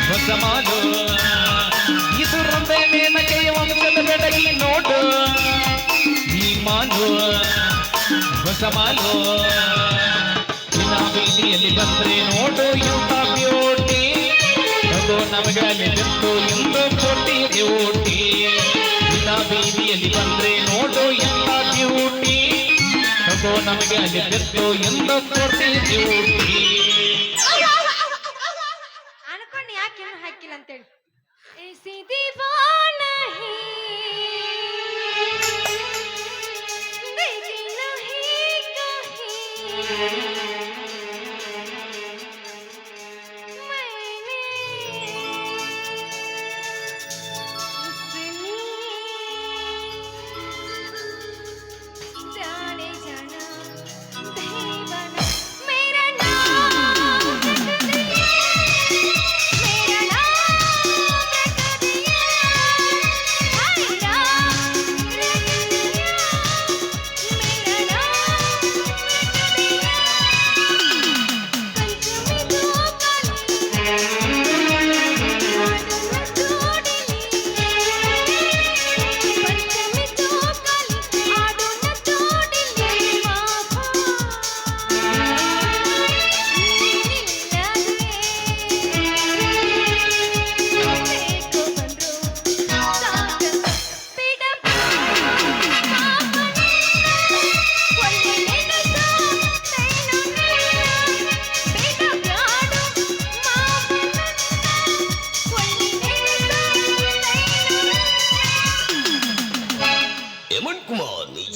ಹೊಸ ಮಾಲು ಇದು ರಂಬೆ ಮೇನಕೆಯ ವಂಶದ ಬೆಡಗಿ ನೋಡು ಈ ಮಾಲು ಹೊಸ ಮಾಲು ದಿನ ಬೀದಿಯಲ್ಲಿ ಬಂದ್ರೆ ನೋಡು ಎಂತ ಬ್ಯೂಟಿ ಅದು ನಮಗಲ್ಲಿ ನಿಂತು ಎಂದು ಕೊಟ್ಟಿದೆ ಓಟಿ ದಿನ ಬೀದಿಯಲ್ಲಿ ಬಂದ್ರೆ ನೋಡು ಎಂತ ಬ್ಯೂಟಿ ಅದು ನಮಗೆ ಅಲ್ಲಿ ನಿಂತು ಎಂದು ಕೊಟ್ಟಿದೆ ಓಟಿ ಅನ್ಕೊಂಡು ಯಾಕೆ ಏನು ಹಾಕಿಲ್ಲ ಅಂತೇಳಿ ऐसी दीवाना है देखी नहीं कहीं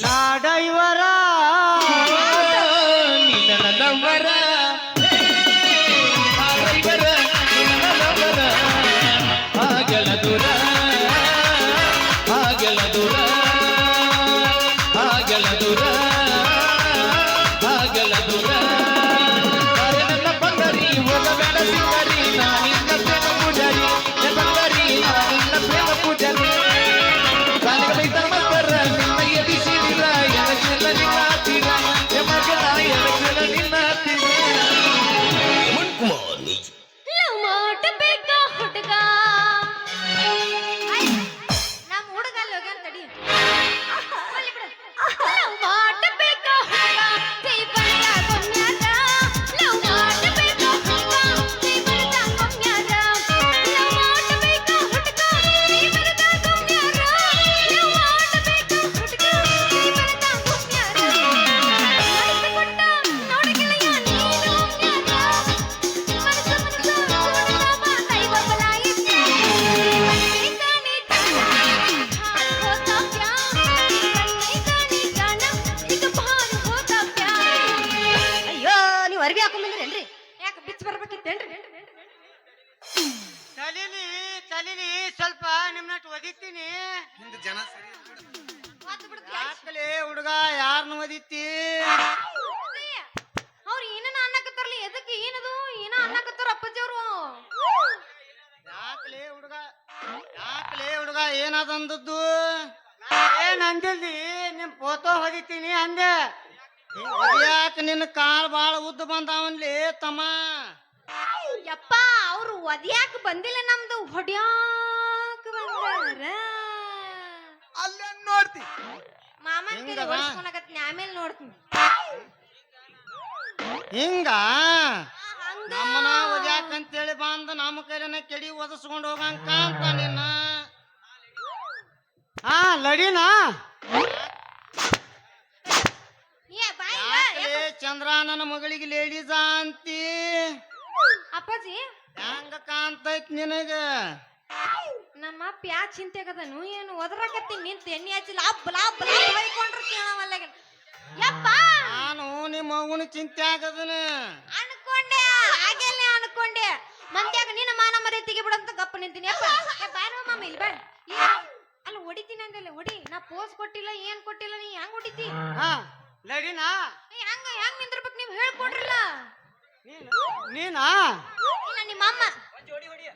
ನಾಡೈವರ ನಿನ್ನವರ ಆಡೈವರ ನಿನ್ನವರ ಆಗಲ ದೂರ ಆಗಲ ದೂರ ಆಗಲ ದೂರ ಆಗಲ ದೂರ ಅರೆ ನನ್ನ ಬಂದರಿ ಹೋಗಬೇಡ ಸಿಂಗರಿ ನಾನಿನ್ನ ಪ್ರೇಮ ಪೂಜಾರಿ ಬಂದರಿ ನಾನಿನ್ನ ಪ್ರೇಮ ಪೂಜಾರಿ ತಲೀಲಿ ಸ್ವಲ್ಪ ನಿಮ್ನಟ್ಟು ಒದಿತೀನಿ ಜನ ಸರಿ ಯಾಕಲೇ ಹುಡುಗ ಯಾರನ್ನ ಒದಿತಿ ಅವ್ರು ಏನನ್ನ ಅನ್ನಕತ್ತಾರಲಿ ಎದಕ್ಕೆ ಏನದು ಏನ ಅನ್ನಕತ್ತಾರ ಅಪ್ಪಾಜಿ ಅವರು ಯಾಕಲೇ ಹುಡುಗ ಏನದಂದದ್ದು ಏನ್ ಅಂದಿಲ್ದಿ ನಿಮ್ ಫೋಟೋ ಹೊದಿತೀನಿ ಅಂದೆ ಯಾಕ ನಿನ್ನ ಕಾಲ್ ಬಾಳ ಉದ್ದ ಬಂದಾವನ್ಲಿ ತಮ್ಮ ಯಪ್ಪ ಅವ್ರು ಒದ್ಯಾಕ ಬಂದಿಲ್ಲ ನಮ್ದು ಹೊಡ್ಯಾಕ ಬಂದಾರ ಅಲ್ಲ ನೋಡ್ತಿ ಮಾಮನ್ ಕೈ ಓಡಿಸ್ಕೊಳಕತ್ತೀನಿ ಆಮೇಲೆ ನೋಡ್ತೀನಿ ಹಿಂಗ ನಮ್ಮನ ಒದ್ಯಾಕಂತೇಳಿ ಬಂದ ನಮ್ಮ ಕೈಲನ ಕೆಡಿ ಒದಸ್ಕೊಂಡ್ ಹೋಗಂಕ ಅಂತ ನಿನ್ನ ಲಡಿನಾ ಚಂದ್ರ ನನ್ನ ಮಗಳಿಗೆ ಲೇಡೀಸ ಅಂತಿ ಅಪ್ಪಾಜಿ ಹೆಂಗ ಕಾಣ್ತೈತ್ ನಿನಗ ನಮ್ಮ ಪ್ಯಾ ಚಿಂತೆಗದನು ಏನು ಒದರಾಕತ್ತೀನಿ ನಿಂತ ಎಣ್ಣೆ ಹಚ್ಚಿ ಲಾಬ್ ಲಾಬ್ ಲಾಬ್ ಬೈಕೊಂಡ್ರ ಕೇಳವಲ್ಲ ಯಪ್ಪ ನಾನು ನಿಮ್ಮ ಅವನ ಚಿಂತೆ ಆಗದನ ಅನ್ಕೊಂಡೆ ಹಾಗೆಲ್ಲ ಅನ್ಕೊಂಡೆ ಮಂತ್ಯಾಗ ನಿನ್ನ ಮಾನ ಮರ್ಯಾದೆ ಬಿಡಂತ ಗಪ್ಪ ನಿಂತೀನಿ ಯಪ್ಪ ಬಾರ ಮಾಮ ಇಲ್ಲಿ ಬಾ ಅಲ್ಲ ಹೊಡಿತೀನಿ ಅಂದಲ್ಲ ಹೊಡಿ ನಾ ಪೋಸ್ ಕೊಟ್ಟಿಲ್ಲ ಏನ್ ಕೊಟ್ಟಿಲ್ಲ ನೀ ಹೆಂಗ್ ಹೊಡಿತಿ ಲಡಿನಾ ಹೆಂಗ ಹೆಂಗ್ ನಿಂದಿರ್ಬೇಕು ನೀವು ಹೇಳ್ಕೊಡ್ರಲ್ಲ ನೀನಾ ಇಲ್ಲ ನಿಮ್ಮ ಅಮ್ಮ ಜೋಡಿ ಹೊಡಿ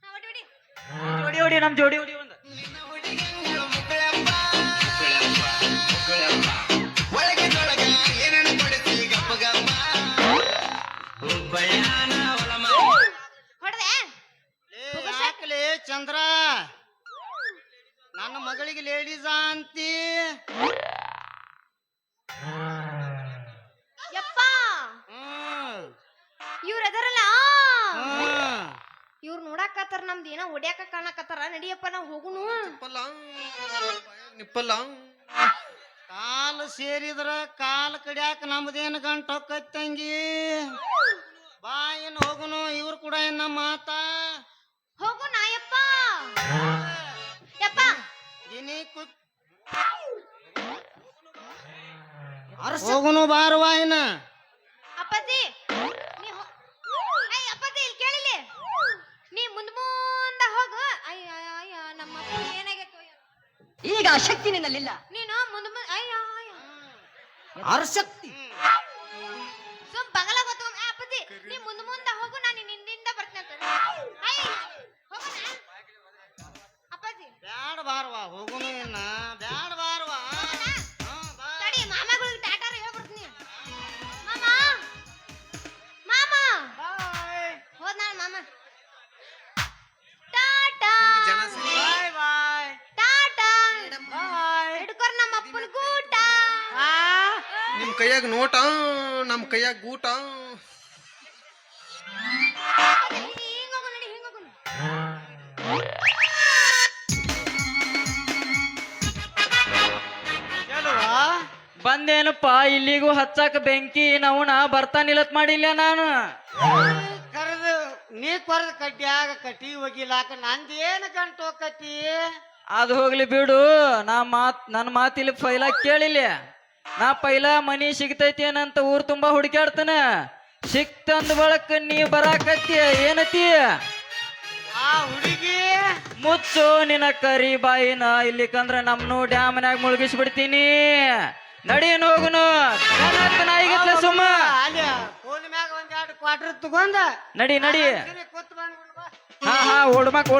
ಹೊಡಿ ಹೊಡಿ ಜೋಡಿ ಹೊಡಿ ನಮ್ ಜೋಡಿ ಹೊಡಿ ಒಂದು ಲೇಡೀಸ್ ಅಂತಿ ಯಪ್ಪ ಹ್ಮ್ ಇವ್ರ ಅದರಲ್ಲ ಹ್ಮ್ ಇವ್ರು ನೋಡಾಕತ್ತಾರ ನಮ್ದು ಏನೋ ಹೊಡ್ಯಾಕ ಕಾಣಕತ್ತಾರ ನಡಿಯಪ್ಪ ನಾವ್ ಹೋಗುನು ನಿಪ್ಪಲ್ಲ ಕಾಲು ಸೇರಿದ್ರ ಕಾಲು ಕಡಿಯಾಕ ನಮ್ದೇನು ಗಂಟು ಹೊಕ್ಕೈತ್ ತಂಗಿ ಬಾ ಏನ್ ಹೋಗುನು ಇವ್ರು ಕೂಡ ಏನ ಮಾತ ಹೋಗು ನಾಯಪ್ಪ ಯಪ್ಪ ಗಿನಿ ಕುತ್ ಹೋಗುನು ಬಾರವಾ ಏನ ಅಪ್ಪಾಜಿ ಅಪ್ಪಾಜಿ ಇಲ್ಲಿ ಕೇಳಿಲಿ ನೀ ಮುಂದ ಹೋಗು ಅಯ್ಯ ಅಯ್ಯ ನಮ್ಮ ಅಪ್ಪ ಏನಾಗೈತೋ ಈಗ ಆ ಶಕ್ತಿ ನಿನ್ನಲ್ಲಿಲ್ಲ. ನೀನು ಮುಂದ ಅಯ್ಯ ಅಯ್ಯ ಅರಶಕ್ತಿ ಸುಮ್ ಬಗಲ ಗೊತ್ತು ಅಪ್ಪಾಜಿ ನೀ ಮುಂದ ಹೋಗು ನಾನು ನಿನ್ನಿಂದ ಬರ್ತೇನೆ ಅಂತ ಅಯ್ಯ ಹೋಗೋಣ ಅಪ್ಪಾಜಿ ಬ್ಯಾಡ ಬಾರವಾ ಹೋಗುನು ಏನ ಬ್ಯಾಡ ಬಾರವಾ ತಡಿ ಮಾಮಗಳಿಗೆ ಟಾಟಾರ ಹೇಳ್ಬಿಡ್ತೀನಿ ಮಾಮ ಮಾಮ ಹೋದ್ ನಾನು ಮಾಮ ಟಾಟಾ ಜನ ಸರಿ ಬಾಯ್ ಬಾಯ್ ಟಾಟಾ ಬಾಯ್ ಹಿಡ್ಕೊರ್ ನಮ್ಮ ಅಪ್ಪನ ಗೂಟ ನಿಮ್ ಕೈಯಾಗ ನೋಟ ನಮ್ ಕೈಯಾಗ ಗೂಟ ಹಿಂಗ ಹೋಗು ನಡಿ ಹಿಂಗ ಹೋಗು ಬಂದೇನಪ್ಪ ಇಲ್ಲಿಗೂ ಹಚ್ಚಾಕ ಬೆಂಕಿ ನವನ ಬರ್ತಾನಿಲ್ಲತ್ ಮಾಡಿಲ್ಲ ನಾನು ಕರೆದು ನೀ ಕೊರೆದ ಕಡ್ಡಿಯಾಗ ಕಟ್ಟಿ ಒಗಿಲಾಕ ನಂದೇನು ಗಂಟು ಹೋಗತಿ ಅದು ಹೋಗ್ಲಿ ಬಿಡು ನನ್ನ ಮಾತಿಲ್ಲಿ ಫೈಲ ಕೇಳಿಲ್ಲ ನಾ ಪೈಲ ಮನಿ ಸಿಗ್ತೈತಿ ಏನಂತ ಊರ್ ತುಂಬಾ ಹುಡುಕ್ಯಾಡ್ತಾನ ಸಿಕ್ತಂದ ಬಳಕ ನೀ ಬರಾಕತ್ತಿ ಏನತಿ ಆ ಹುಡುಗಿ ಮುಚ್ಚು ನಿನ್ನ ಕರಿ ಬಾಯಿನ ಇಲ್ಲಿಕಂದ್ರ ನಮ್ನು ಡ್ಯಾಮ್ನಾಗ ಮುಳುಗಿಸಿ ಬಿಡ್ತೀನಿ ನಡೀನ್ ಹೋಗುನು ನಾಯಿಗತ್ಲ ಸುಮ್ಮ ಅಲ್ಲಿ ಕೋಲಿ ಮ್ಯಾಗ ಒಂದೆರಡು ಕ್ವಾರ್ಟರ್ ತಗೊಂಡ ನಡಿ ನಡಿ ಕೂತ್ ಬಂದ್ಬಿಡು ಬಾ. ಹಾ ಓಡ್ಮಾಕ್